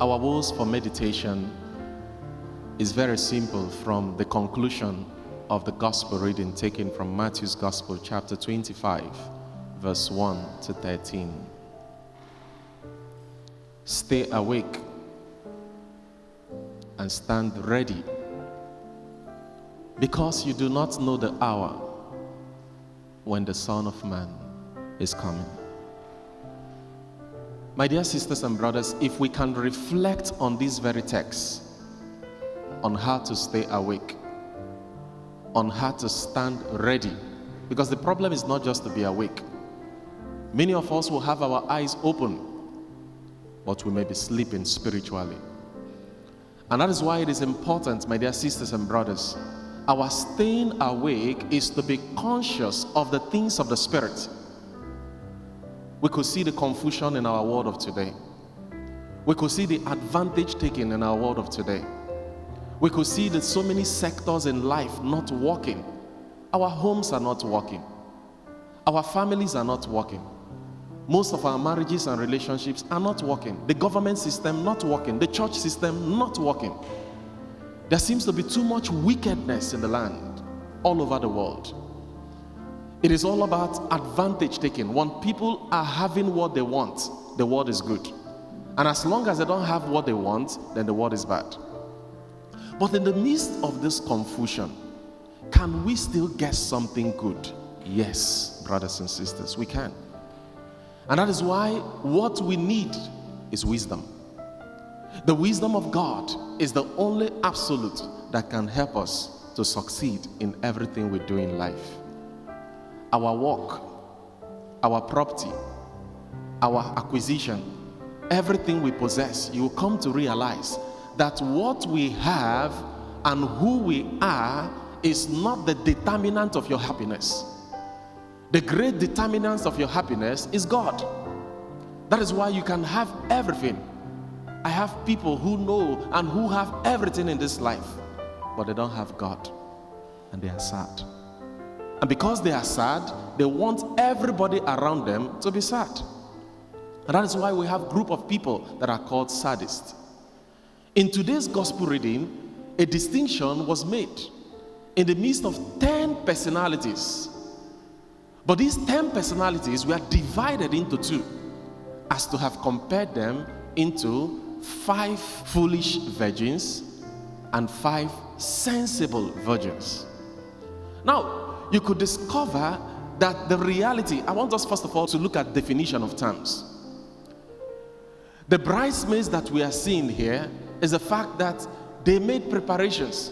Our rules for meditation is very simple from the conclusion of the gospel reading taken from Matthew's Gospel, chapter 25, verse 1 to 13. Stay awake and stand ready, because you do not know the hour when the Son of Man is coming. My dear sisters and brothers, if we can reflect on this very text, on how to stay awake, on how to stand ready, because the problem is not just to be awake. Many of us will have our eyes open, but we may be sleeping spiritually. And that is why it is important, my dear sisters and brothers, our staying awake is to be conscious of the things of the Spirit. We could see the confusion in our world of today. We could see the advantage taken in our world of today. We could see that so many sectors in life not working. Our homes are not working. Our families are not working. Most of our marriages and relationships are not working. The government system not working. The church system not working. There seems to be too much wickedness in the land, all over the world. It is all about advantage taking. When people are having what they want, the world is good. And as long as they don't have what they want, then the world is bad. But in the midst of this confusion, can we still get something good? Yes, brothers and sisters, we can. And that is why what we need is wisdom. The wisdom of God is the only absolute that can help us to succeed in everything we do in life. Our work, our property, our acquisition, everything we possess, you will come to realize that what we have and who we are is not the determinant of your happiness. The great determinant of your happiness is God. That is why you can have everything. I have people who know and who have everything in this life, but they don't have God, and they are sad. And because they are sad, they want everybody around them to be sad. And that is why we have a group of people that are called sadists. In today's gospel reading, a distinction was made in the midst of 10 personalities. But these 10 personalities were divided into two, as to have compared them into 5 foolish virgins and 5 sensible virgins. Now, you could discover that the reality, I want us first of all to look at definition of terms. The bridesmaids that we are seeing here is the fact that they made preparations.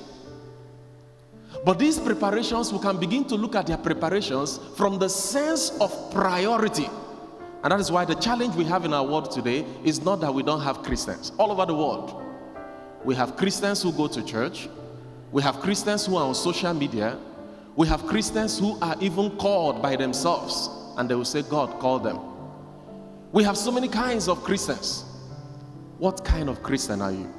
But these preparations, we can begin to look at their preparations from the sense of priority. And that is why the challenge we have in our world today is not that we don't have Christians. All over the world, we have Christians who go to church. We have Christians who are on social media. We have Christians who are even called by themselves, and they will say, God called them. We have so many kinds of Christians. What kind of Christian are you?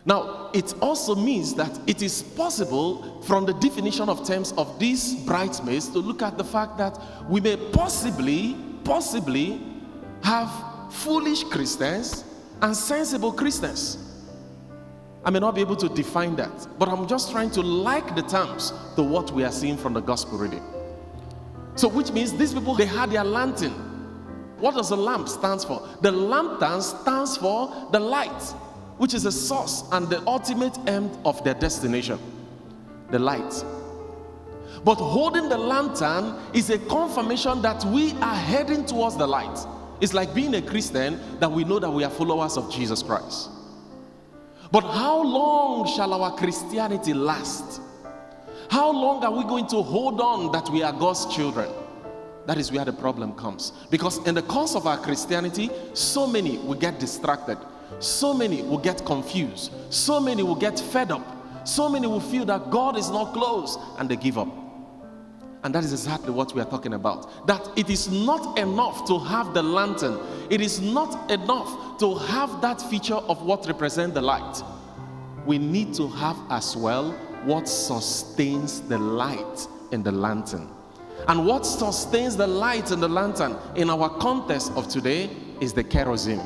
Now, it also means that it is possible from the definition of terms of these bridesmaids to look at the fact that we may possibly have foolish Christians and sensible Christians. I may not be able to define that, but I'm just trying to like the terms to what we are seeing from the gospel reading. So which means these people, they had their lantern. What does the lamp stand for? The lantern stands for the light, which is the source and the ultimate end of their destination, the light. But holding the lantern is a confirmation that we are heading towards the light. It's like being a Christian, that we know that we are followers of Jesus Christ. But how long shall our Christianity last? How long are we going to hold on that we are God's children? That is where the problem comes. Because in the course of our Christianity, so many will get distracted. So many will get confused. So many will get fed up. So many will feel that God is not close, and they give up. And that is exactly what we are talking about. That it is not enough to have the lantern. It is not enough to have that feature of what represents the light. We need to have as well what sustains the light in the lantern. And what sustains the light in the lantern in our context of today is the kerosene.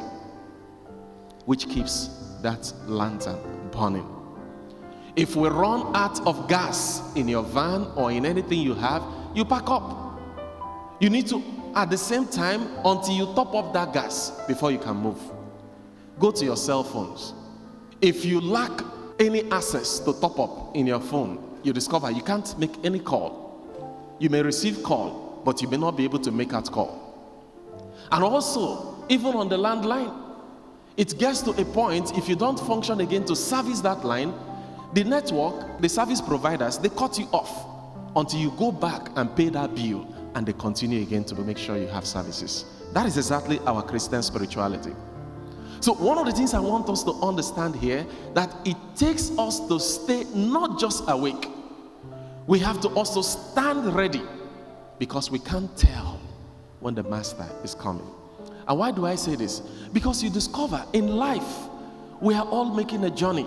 which keeps that lantern burning. If we run out of gas in your van or in anything you have, you pack up. You need to, at the same time, until you top up that gas before you can move. Go to your cell phones. If you lack any access to top up in your phone, you discover you can't make any call. You may receive call, but you may not be able to make out call. And also, even on the landline, it gets to a point, if you don't function again to service that line, the network, the service providers, they cut you off until you go back and pay that bill, and they continue again to make sure you have services. That is exactly our Christian spirituality. So one of the things I want us to understand here, that it takes us to stay not just awake. We have to also stand ready, because we can't tell when the master is coming. And why do I say this? Because you discover in life, we are all making a journey.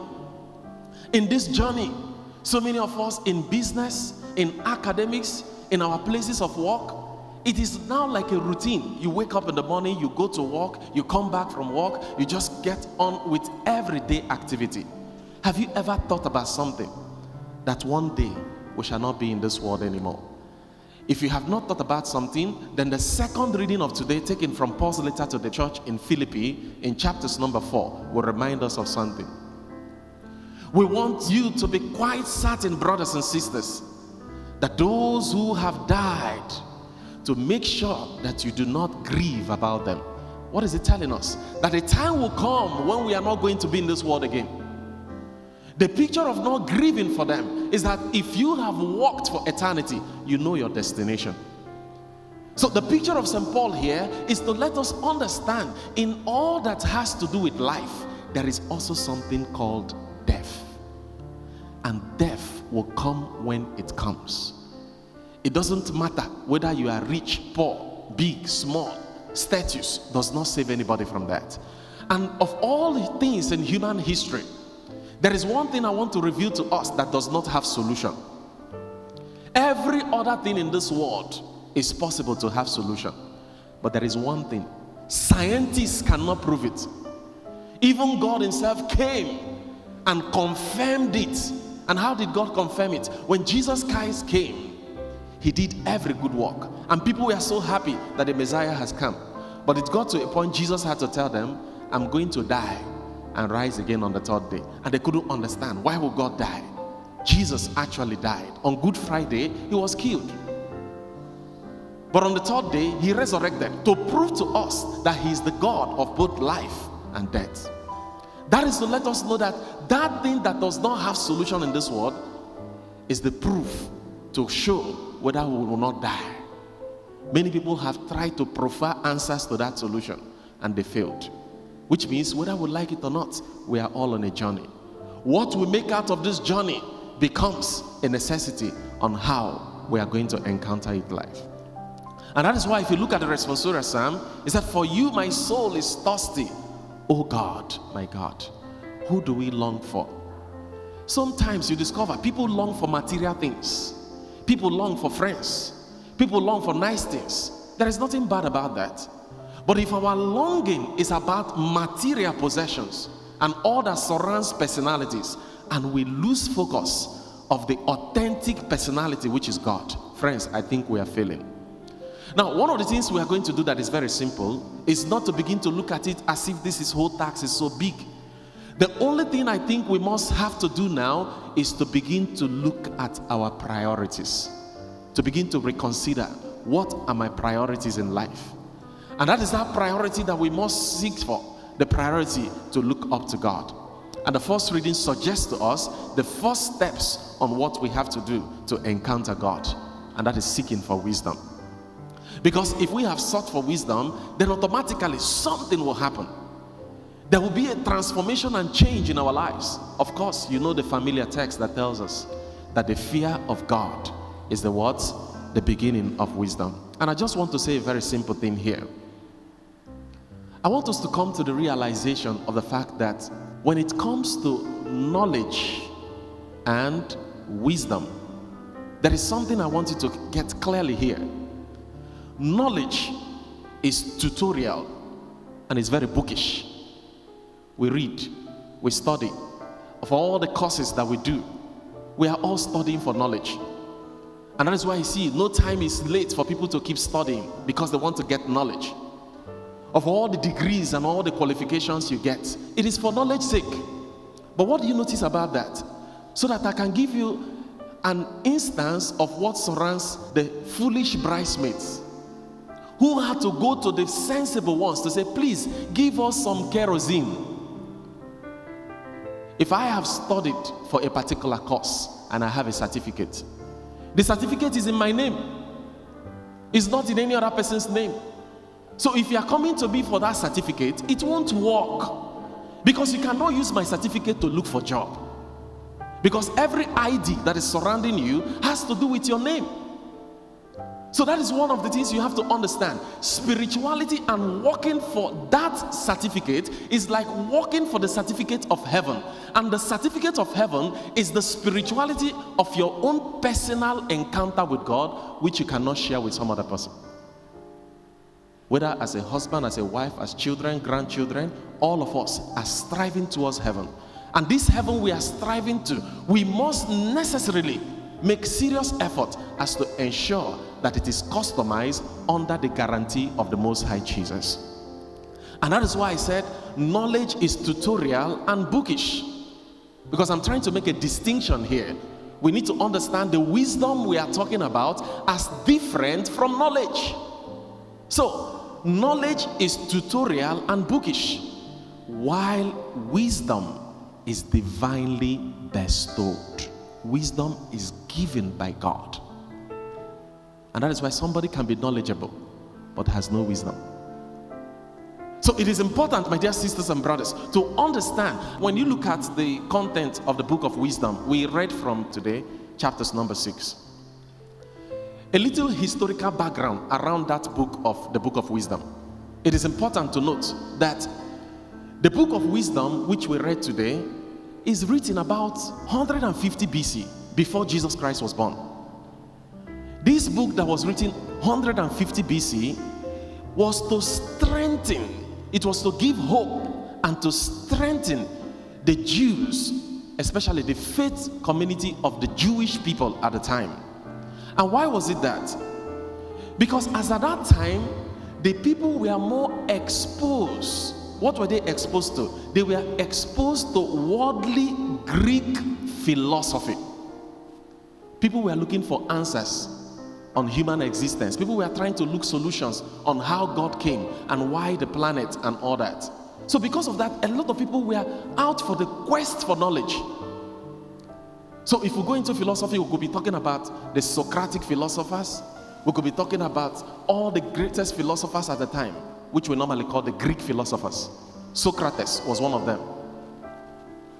In this journey, so many of us in business, in academics, in our places of work, it is now like a routine. You wake up in the morning, you go to work, you come back from work, you just get on with everyday activity. Have you ever thought about something? That one day we shall not be in this world anymore. If you have not thought about something, then the second reading of today, taken from Paul's letter to the church in Philippi, in chapters number 4, will remind us of something. We want you to be quite certain, brothers and sisters, that those who have died, to make sure that you do not grieve about them. What is it telling us? That a time will come when we are not going to be in this world again. The picture of not grieving for them is that if you have walked for eternity, you know your destination. So the picture of St. Paul here is to let us understand, in all that has to do with life, there is also something called death. And death will come when it comes. It doesn't matter whether you are rich, poor, big, small. Status does not save anybody from that. And of all the things in human history, there is one thing I want to reveal to us that does not have solution. Every other thing in this world is possible to have solution. But there is one thing. Scientists cannot prove it. Even God himself came and confirmed it. And how did God confirm it? When Jesus Christ came, he did every good work. And people were so happy that the Messiah has come. But it got to a point Jesus had to tell them, I'm going to die and rise again on the third day. And they couldn't understand, why would God die? Jesus actually died. On Good Friday, he was killed. But on the third day, he resurrected to prove to us that he is the God of both life and death. That is to let us know that that thing that does not have solution in this world is the proof to show whether we will not die. Many people have tried to proffer answers to that solution and they failed. Which means whether we like it or not, we are all on a journey. What we make out of this journey becomes a necessity on how we are going to encounter it life. And that is why if you look at the responsorial psalm, it said, for you my soul is thirsty. Oh God, my God, who do we long for? Sometimes you discover people long for material things. People long for friends. People long for nice things. There is nothing bad about that. But if our longing is about material possessions and all that surrounds personalities, and we lose focus of the authentic personality, which is God, friends, I think we are failing. Now, one of the things we are going to do that is very simple is not to begin to look at it as if this whole tax is so big. The only thing I think we must have to do now is to begin to look at our priorities, to begin to reconsider, what are my priorities in life? And that is that priority that we must seek for, the priority to look up to God. And the first reading suggests to us the first steps on what we have to do to encounter God, and that is seeking for wisdom. Because if we have sought for wisdom, then automatically something will happen. There will be a transformation and change in our lives. Of course, you know the familiar text that tells us that the fear of God is the what? The beginning of wisdom. And I just want to say a very simple thing here. I want us to come to the realization of the fact that when it comes to knowledge and wisdom, there is something I want you to get clearly here. Knowledge is tutorial and it's very bookish. we read, we study. Of all the courses that we do, we are all studying for knowledge. And that is why you see, no time is late for people to keep studying because they want to get knowledge. Of all the degrees and all the qualifications you get, it is for knowledge's sake. But what do you notice about that? So that I can give you an instance of what surrounds the foolish bridesmaids who had to go to the sensible ones to say, please give us some kerosene. If I have studied for a particular course and I have a certificate, the certificate is in my name. It's not in any other person's name. So if you are coming to me for that certificate, it won't work. Because you cannot use my certificate to look for a job. Because every ID that is surrounding you has to do with your name. So that is one of the things you have to understand. Spirituality and working for that certificate is like working for the certificate of heaven. And the certificate of heaven is the spirituality of your own personal encounter with God, which you cannot share with some other person. Whether as a husband, as a wife, as children, grandchildren, all of us are striving towards heaven. And this heaven we are striving to, we must necessarily make serious effort as to ensure that it is customized under the guarantee of the Most High Jesus. And that is why I said knowledge is tutorial and bookish. Because I'm trying to make a distinction here. We need to understand the wisdom we are talking about as different from knowledge. So, knowledge is tutorial and bookish, while wisdom is divinely bestowed. Wisdom is given by God. And that is why somebody can be knowledgeable but has no wisdom. So it is important, my dear sisters and brothers, to understand when you look at the content of the book of wisdom. We read from today, chapters number 6. A little historical background around that book of the book of wisdom. It is important to note that the book of wisdom, which we read today, is written about 150 BC, before Jesus Christ was born. This book that was written 150 BC was to strengthen, it was to give hope and to strengthen the Jews, especially the faith community of the Jewish people at the time. And why was it that? Because as at that time, the people were more exposed. What were they exposed to? They were exposed to worldly Greek philosophy. People were looking for answers on human existence. People were trying to look solutions on how God came and why the planet and all that. So because of that, a lot of people were out for the quest for knowledge. So if we go into philosophy, we could be talking about the Socratic philosophers. We could be talking about all the greatest philosophers at the time, which we normally call the Greek philosophers. Socrates was one of them.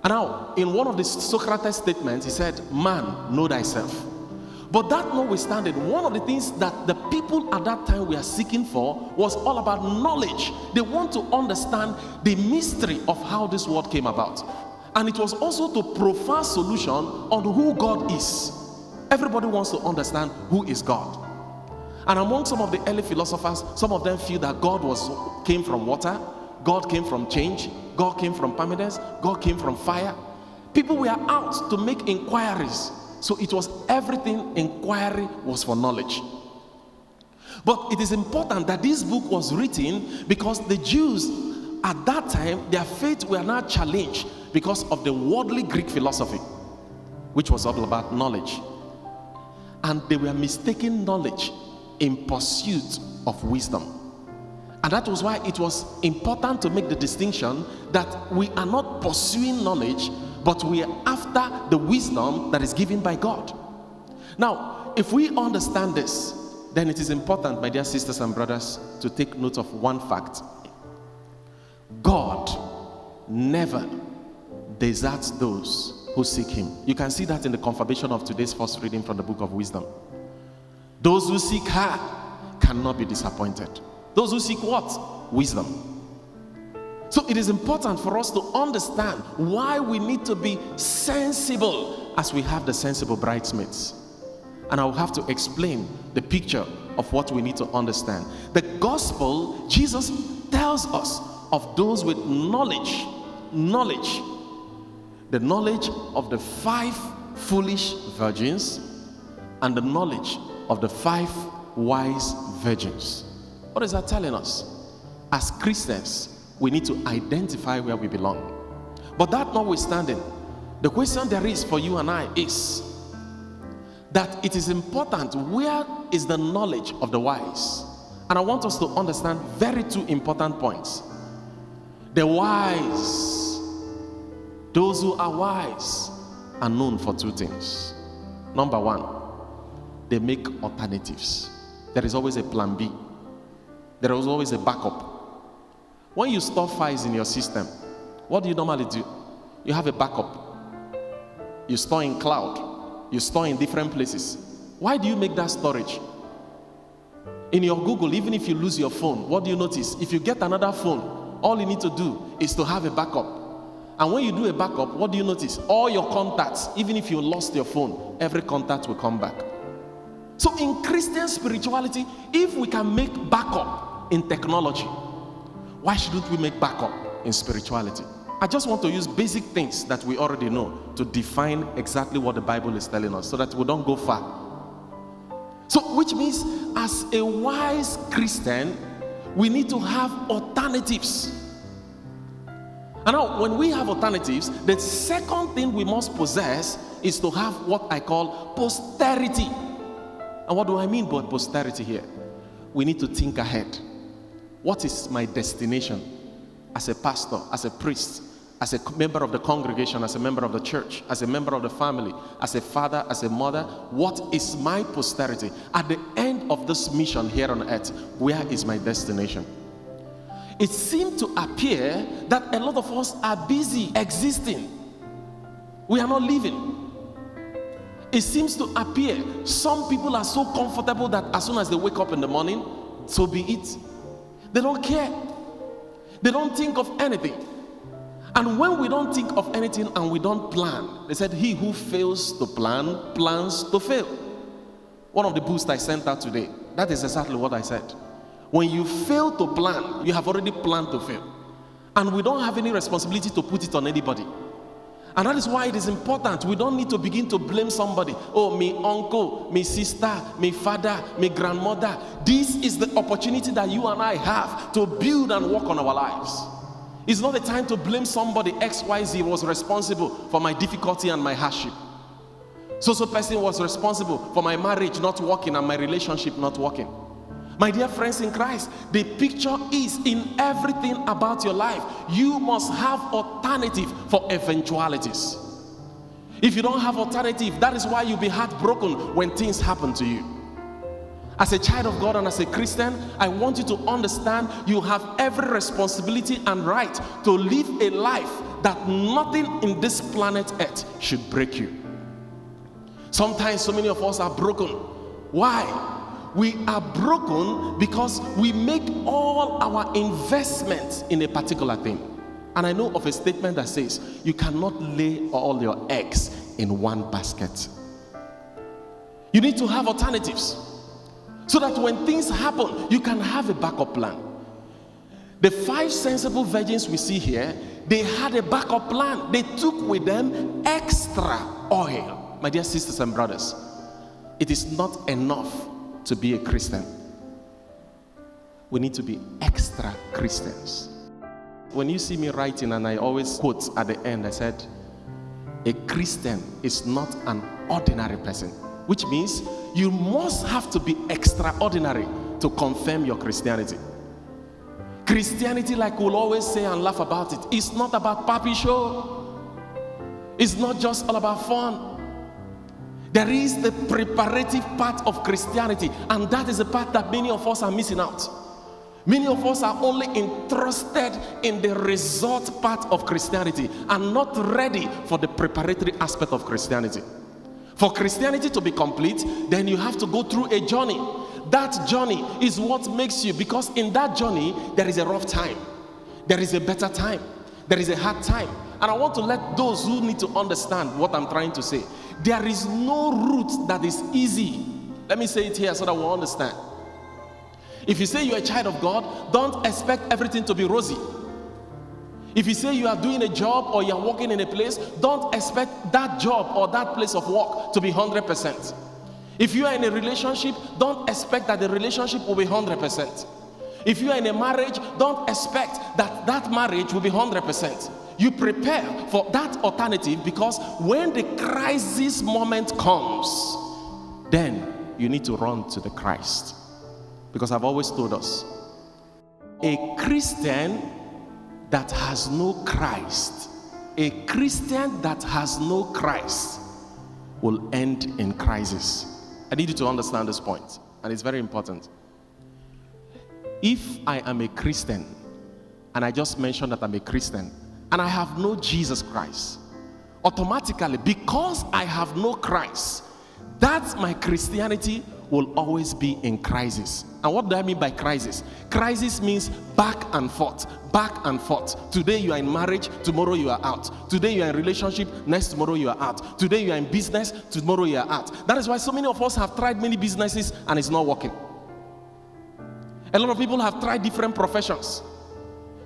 And now, in one of the Socrates statements, he said, "Man, know thyself." But that notwithstanding, one of the things that the people at that time were seeking for was all about knowledge. They want to understand the mystery of how this world came about. And it was also to provide solution on who God is. Everybody wants to understand who is God. And among some of the early philosophers, some of them feel that God came from water, God came from change, God came from permanence, God came from fire. People were out to make inquiries. So it was everything, inquiry was for knowledge. But it is important that this book was written because the Jews at that time, their faith were not challenged because of the worldly Greek philosophy, which was all about knowledge. And they were mistaking knowledge in pursuit of wisdom. And that was why it was important to make the distinction that we are not pursuing knowledge, but we are after the wisdom that is given by God. Now, if we understand this, then it is important, my dear sisters and brothers, to take note of one fact. God never deserts those who seek him. You can see that in the confirmation of today's first reading from the book of wisdom. Those who seek her cannot be disappointed. Those who seek what? Wisdom. So it is important for us to understand why we need to be sensible as we have the sensible bridesmaids. And I will have to explain the picture of what we need to understand. The gospel, Jesus tells us of those with knowledge knowledge. The knowledge of the 5 foolish virgins and the knowledge of the 5 wise virgins. What is that telling us? As Christians, we need to identify where we belong. But that notwithstanding, the question there is for you and I is that it is important, where is the knowledge of the wise? And I want us to understand very 2 important points. The wise, those who are wise, are known for 2 things. Number 1, they make alternatives. There is always a plan B. There is always a backup. When you store files in your system, what do you normally do? You have a backup. You store in cloud. You store in different places. Why do you make that storage? In your Google, even if you lose your phone, what do you notice? If you get another phone, all you need to do is to have a backup. And when you do a backup, what do you notice? All your contacts, even if you lost your phone, every contact will come back. So in Christian spirituality, if we can make backup in technology, why shouldn't we make backup in spirituality? I just want to use basic things that we already know to define exactly what the Bible is telling us so that we don't go far. So which means as a wise Christian, we need to have alternatives. And now when we have alternatives, the second thing we must possess is to have what I call posterity. And what do I mean by posterity here? We need to think ahead. What is my destination as a pastor, as a priest, as a member of the congregation, as a member of the church, as a member of the family, as a father, as a mother? What is my posterity? At the end of this mission here on earth, where is my destination? It seemed to appear that a lot of us are busy existing. We are not living. It seems to appear some people are so comfortable that as soon as they wake up in the morning, so be it. They don't care. They don't think of anything. And when we don't think of anything and we don't plan, they said, he who fails to plan, plans to fail. One of the boosts I sent out today, that is exactly what I said. When you fail to plan, you have already planned to fail. And we don't have any responsibility to put it on anybody. And that is why it is important. We don't need to begin to blame somebody. Oh, me uncle, me sister, me father, me grandmother. This is the opportunity that you and I have to build and work on our lives. It's not a time to blame somebody. XYZ was responsible for my difficulty and my hardship. So person was responsible for my marriage not working and my relationship not working. My dear friends in Christ, the picture is in everything about your life. You must have alternative for eventualities. If you don't have alternative, that is why you'll be heartbroken when things happen to you. As a child of God and as a Christian, I want you to understand you have every responsibility and right to live a life that nothing in this planet Earth should break you. Sometimes so many of us are broken. Why? We are broken because we make all our investments in a particular thing. And I know of a statement that says, you cannot lay all your eggs in one basket. You need to have alternatives so that when things happen, you can have a backup plan. The 5 sensible virgins we see here, they had a backup plan. They took with them extra oil. My dear sisters and brothers, it is not enough to be a Christian. We need to be extra Christians. When you see me writing, and I always quote at the end, I said, a Christian is not an ordinary person, which means you must have to be extraordinary to confirm your Christianity. Christianity, like we'll always say and laugh about it, is not about papi show. It's not just all about fun. There is the preparative part of Christianity, and that is the part that many of us are missing out. Many of us are only interested in the result part of Christianity and not ready for the preparatory aspect of Christianity. For Christianity to be complete, then you have to go through a journey. That journey is what makes you, because in that journey, there is a rough time, there is a better time, there is a hard time. And I want to let those who need to understand what I'm trying to say. There is no route that is easy. Let me say it here so that we'll understand. If you say you're a child of God, don't expect everything to be rosy. If you say you are doing a job or you are working in a place, don't expect that job or that place of work to be 100%. If you are in a relationship, don't expect that the relationship will be 100%. If you are in a marriage, don't expect that that marriage will be 100%. You prepare for that alternative, because when the crisis moment comes, then you need to run to the Christ. Because I've always told us, a Christian that has no Christ, a Christian that has no Christ will end in crisis. I need you to understand this point, and it's very important. If I am a Christian, and I just mentioned that I'm a Christian, and I have no Jesus Christ, automatically, because I have no Christ, that's my Christianity will always be in crisis. And what do I mean by crisis? Crisis means back and forth, back and forth. Today you are in marriage, tomorrow you are out. Today you are in relationship, next tomorrow you are out. Today you are in business, tomorrow you are out. That is why so many of us have tried many businesses and it's not working. A lot of people have tried different professions.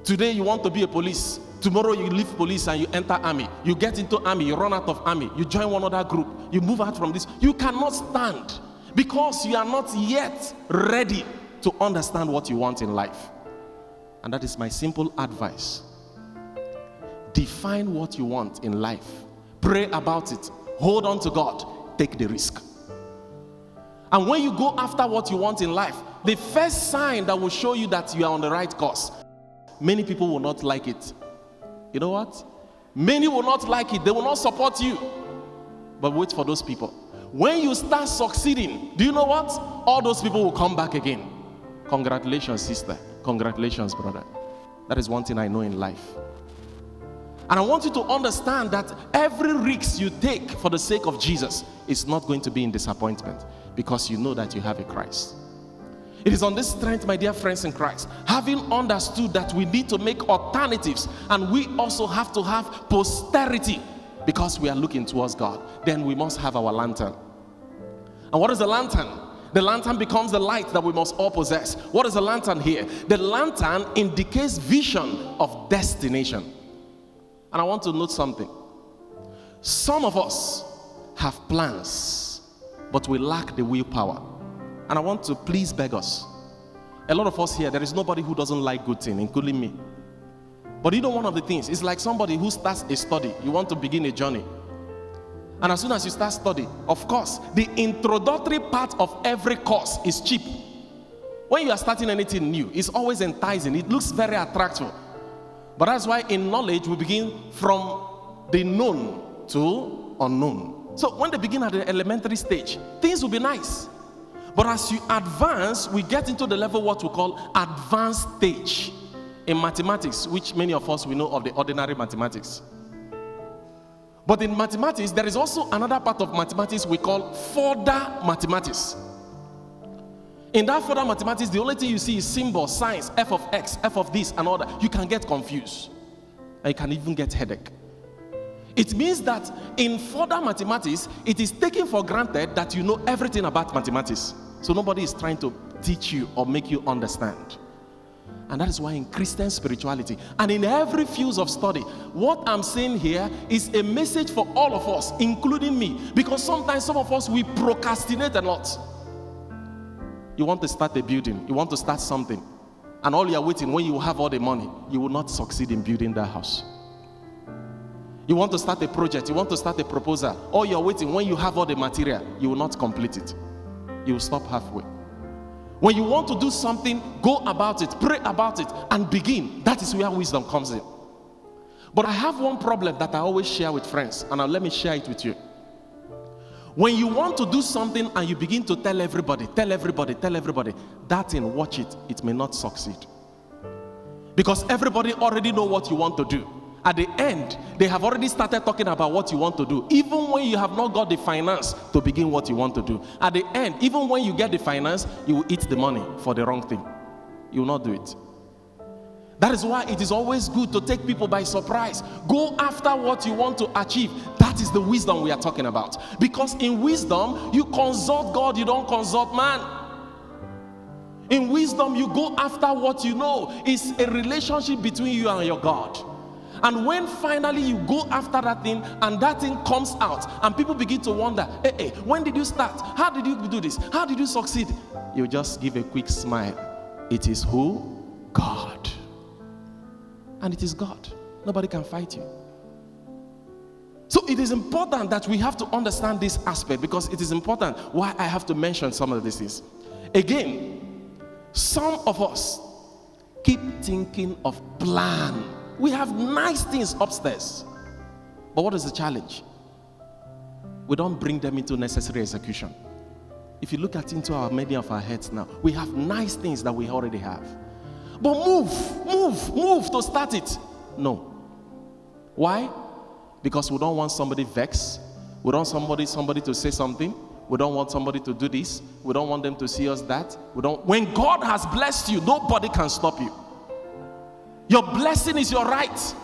Today you want to be a police. Tomorrow you leave police and you enter army. You get into army, you run out of army. You join one other group. You move out from this. You cannot stand because you are not yet ready to understand what you want in life. And that is my simple advice. Define what you want in life. Pray about it. Hold on to God. Take the risk. And when you go after what you want in life, the first sign that will show you that you are on the right course, many people will not like it. You know what? Many will not like it. They will not support you. But wait for those people. When you start succeeding, do you know what? All those people will come back again. Congratulations, sister. Congratulations, brother. That is one thing I know in life. And I want you to understand that every risk you take for the sake of Jesus is not going to be in disappointment, because you know that you have a Christ. It is on this strength, my dear friends in Christ, having understood that we need to make alternatives, and we also have to have posterity because we are looking towards God. Then we must have our lantern. And what is the lantern? The lantern becomes the light that we must all possess. What is the lantern here? The lantern indicates vision of destination. And I want to note something. Some of us have plans, but we lack the willpower. And I want to please beg us. A lot of us here, there is nobody who doesn't like good things, including me. But you know, one of the things, it's like somebody who starts a study. You want to begin a journey. And as soon as you start study, of course, the introductory part of every course is cheap. When you are starting anything new, it's always enticing. It looks very attractive. But that's why in knowledge, we begin from the known to unknown. So when they begin at the elementary stage, things will be nice. But as you advance, we get into the level what we call advanced stage in mathematics, which many of us we know of the ordinary mathematics. But in mathematics, there is also another part of mathematics we call further mathematics. In that further mathematics, the only thing you see is symbols, signs, f of x, f of this, and all that. You can get confused. And you can even get headache. It means that in further mathematics, it is taken for granted that you know everything about mathematics. So nobody is trying to teach you or make you understand. And that is why in Christian spirituality and in every field of study, what I'm saying here is a message for all of us, including me. Because sometimes some of us, we procrastinate a lot. You want to start a building, you want to start something, and all you are waiting, when you have all the money, you will not succeed in building that house. You want to start a project, you want to start a proposal, all you are waiting, when you have all the material, you will not complete it. You will stop halfway. When you want to do something, go about it, pray about it, and begin. That is where wisdom comes in. But I have one problem that I always share with friends, and let me share it with you. When you want to do something and you begin to tell everybody, that thing, watch it, it may not succeed. Because everybody already know what you want to do. At the end, they have already started talking about what you want to do, even when you have not got the finance to begin what you want to do. At the end, even when you get the finance, you will eat the money for the wrong thing. You will not do it. That is why it is always good to take people by surprise. Go after what you want to achieve. That is the wisdom we are talking about. Because in wisdom, you consult God, you don't consult man. In wisdom, you go after what you know is a relationship between you and your God. And when finally you go after that thing and that thing comes out and people begin to wonder, hey, when did you start? How did you do this? How did you succeed? You just give a quick smile. It is who? God. And it is God. Nobody can fight you. So it is important that we have to understand this aspect, because it is important why I have to mention some of these things. Again, some of us keep thinking of plan. We have nice things upstairs. But what is the challenge? We don't bring them into necessary execution. If you look at into many of our heads now, we have nice things that we already have. But move to start it. No. Why? Because we don't want somebody vexed. We don't want somebody to say something. We don't want somebody to do this. We don't want them to see us that. When God has blessed you, nobody can stop you. Your blessing is your right.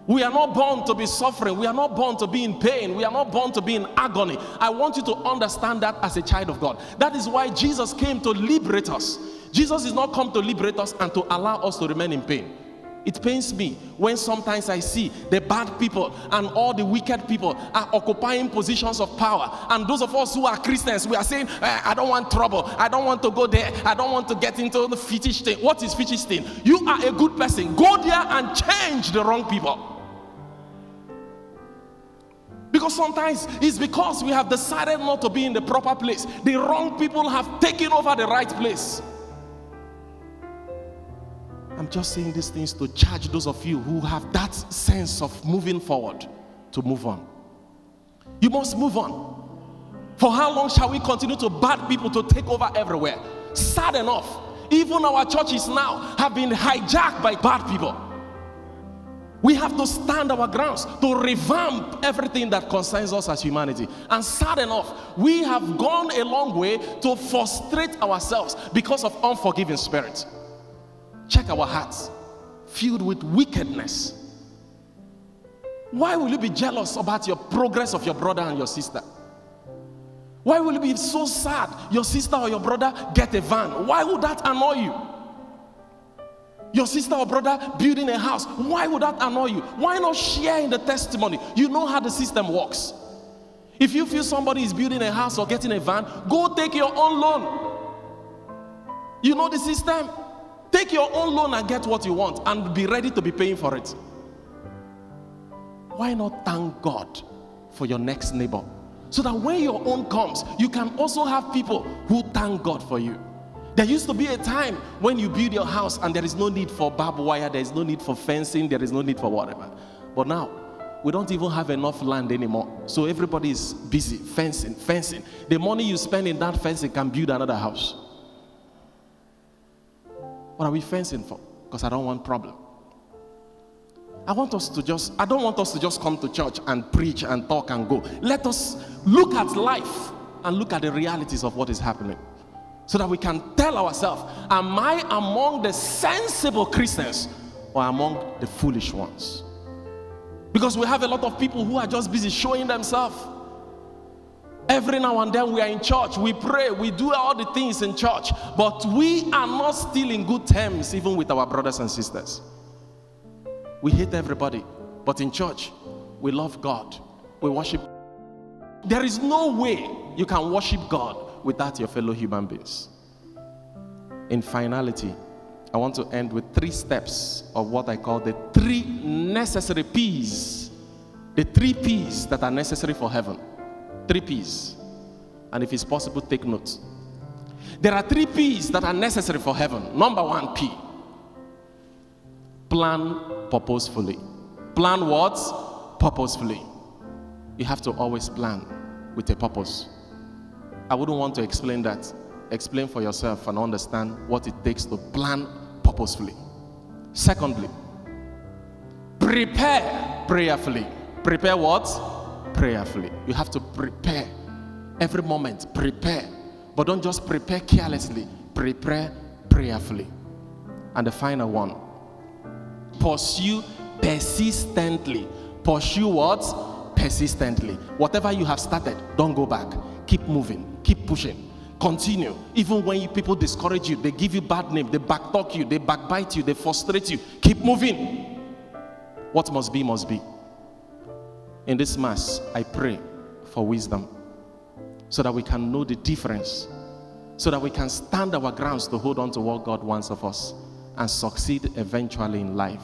We are not born to be suffering. We are not born to be in pain. We are not born to be in agony. I want you to understand that as a child of God. That is why Jesus came to liberate us. Jesus is not come to liberate us and to allow us to remain in pain. It pains me when sometimes I see the bad people and all the wicked people are occupying positions of power. And those of us who are Christians, we are saying, I don't want trouble. I don't want to go there. I don't want to get into the fetish thing. What is fetish thing? You are a good person. Go there and change the wrong people. Because sometimes it's because we have decided not to be in the proper place. The wrong people have taken over the right place. I'm just saying these things to charge those of you who have that sense of moving forward to move on. You must move on. For how long shall we continue to bad people to take over everywhere? Sad enough. Even our churches now have been hijacked by bad people. We have to stand our grounds to revamp everything that concerns us as humanity. And sad enough, we have gone a long way to frustrate ourselves because of unforgiving spirits. Check our hearts, filled with wickedness. Why will you be jealous about your progress of your brother and your sister? Why will you be so sad your sister or your brother get a van? Why would that annoy you? Your sister or brother building a house, why would that annoy you? Why not share in the testimony? You know how the system works. If you feel somebody is building a house or getting a van, go take your own loan. You know the system. Take your own loan and get what you want and be ready to be paying for it. Why not thank God for your next neighbor? So that when your own comes, you can also have people who thank God for you. There used to be a time when you build your house and there is no need for barbed wire, there is no need for fencing, there is no need for whatever. But now, we don't even have enough land anymore. So everybody is busy fencing. The money you spend in that fencing can build another house. What are we fencing for? Because I don't want problem. I don't want us to just come to church and preach and talk and go. Let us look at life and look at the realities of what is happening. So that we can tell ourselves, am I among the sensible Christians or among the foolish ones? Because we have a lot of people who are just busy showing themselves. Every now and then we are in church, we pray, we do all the things in church, but we are not still in good terms even with our brothers and sisters. We hate everybody, but in church, we love God. We worship. There is no way you can worship God without your fellow human beings. In finality, I want to end with 3 steps of what I call the 3 necessary P's. The 3 P's that are necessary for heaven. 3 P's. And if it's possible, take notes. There are 3 P's that are necessary for heaven. Number 1 P. Plan purposefully. Plan what? Purposefully. You have to always plan with a purpose. I wouldn't want to explain that. Explain for yourself and understand what it takes to plan purposefully. Secondly, prepare prayerfully. Prepare what? Prayerfully. You have to prepare every moment. Prepare. But don't just prepare carelessly. Prepare prayerfully. And the final one, pursue persistently. Pursue what? Persistently. Whatever you have started, don't go back. Keep moving. Keep pushing. Continue. Even when people discourage you, they give you bad name, they backtalk you, they backbite you, they frustrate you. Keep moving. What must be, must be. In this Mass, I pray for wisdom so that we can know the difference, so that we can stand our grounds to hold on to what God wants of us and succeed eventually in life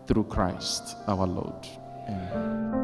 through Christ our Lord. Amen.